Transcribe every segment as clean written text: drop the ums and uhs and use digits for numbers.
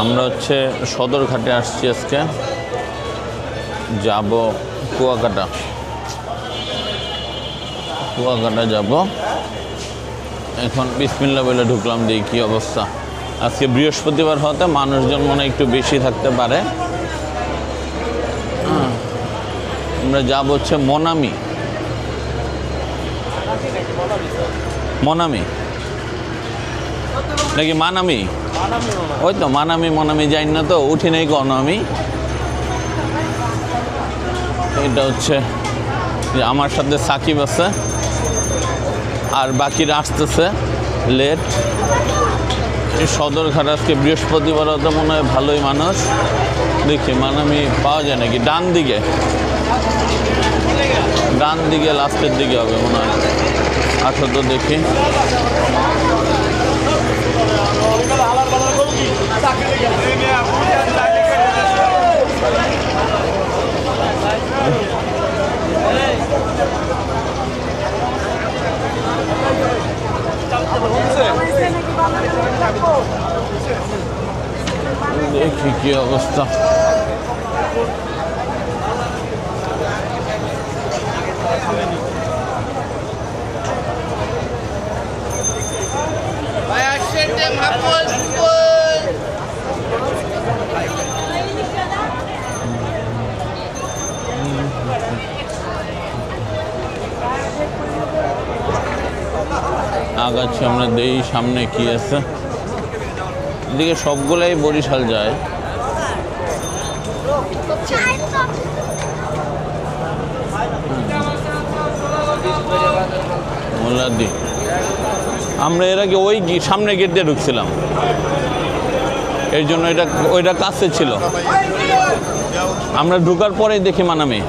আমরা হচ্ছে সদরঘাটে আসছি আজকে, যাব কুয়াকাটা যাব। এখন বিসমিল্লাহ বলে ঢুকলাম, দেখি কী অবস্থা। আজকে বৃহস্পতিবার হতে মানুষজন মনে একটু বেশি থাকতে পারে। আমরা যাব হচ্ছে মনামি নাকি মানামি, ওই তো মনামি যাই না, তো উঠি নেই কোনো আমি। এটা হচ্ছে আমার সাথে সাকিব আছে, আর বাকিরা আসতেছে লেট। সদরঘাট আজকে বৃহস্পতিবার তো মনে হয় ভালোই মানুষ। দেখি মানামি পাওয়া যায় নাকি। ডান দিকে লাস্টের দিকে হবে মনে হয়। আসো তো দেখি। দেখি কি অবস্থা। আগাচ্ছি আমরা, দেই সামনে কি আছে। এদিকে সবগুলাই বরিশাল যায়। মোল্লাদি আমরা এর আগে ওই সামনে গেট দিয়ে ঢুকছিলাম, এর জন্য ওইটা কাছে ছিল। আমরা ঢুকার পরেই দেখি মানামি।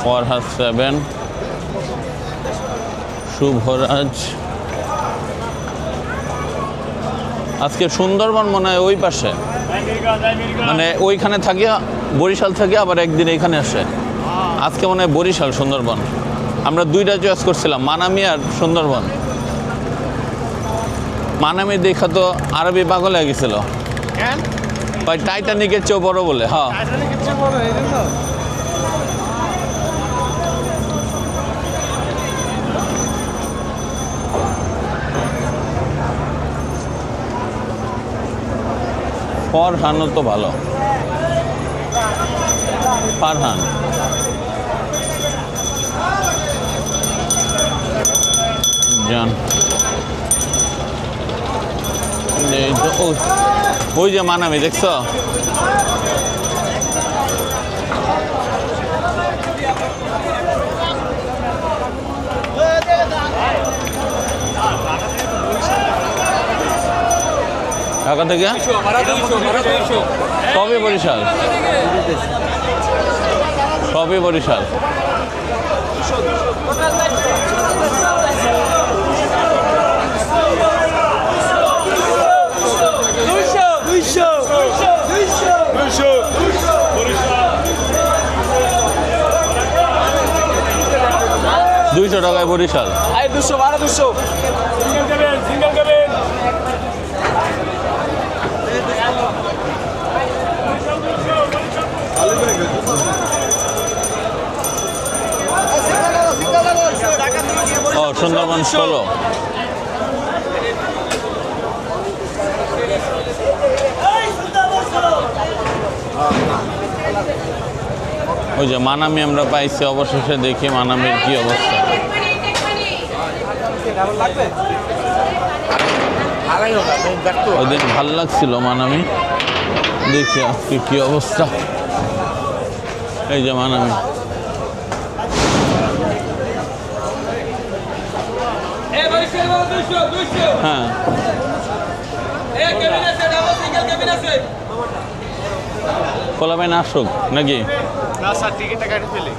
ফরহাদ 7, শুভরাজ। আজকে সুন্দরবন মনে হয় ওই পাশে, মানে ওইখানে থাকে, বরিশাল থাকে, আবার একদিন এখানে আসে। আজকে মনে হয় বরিশাল সুন্দরবন। আমরা দুইটা চয়েস করছিলাম, মানামি আর সুন্দরবন। মানামি দেখা তো আরবি পাগল হয়ে গেছিল, ভাই টাইটানিকের চেয়েও বড় বলে। হ্যাঁ, ফারহানও তো ভালো। ফারহান জান, ওই যে মানামি দেখছো। ঢাকা থেকে সবই বরিশাল, সবই বরিশাল। দুইশো টাকায় বরিশাল। 200 ও সুন্দরবন 16। ওই যে মানামি আমরা পাইছি অবশেষে। দেখি মানামির কি অবস্থা। ওই দিন ভাল লাগছিল মানামি, দেখি আজকে কি অবস্থা। এই যে মানামি, হ্যাঁ পোলাপাইন আসুক নাকি? না স্যার, টিকিটটা কাটে ফেলে।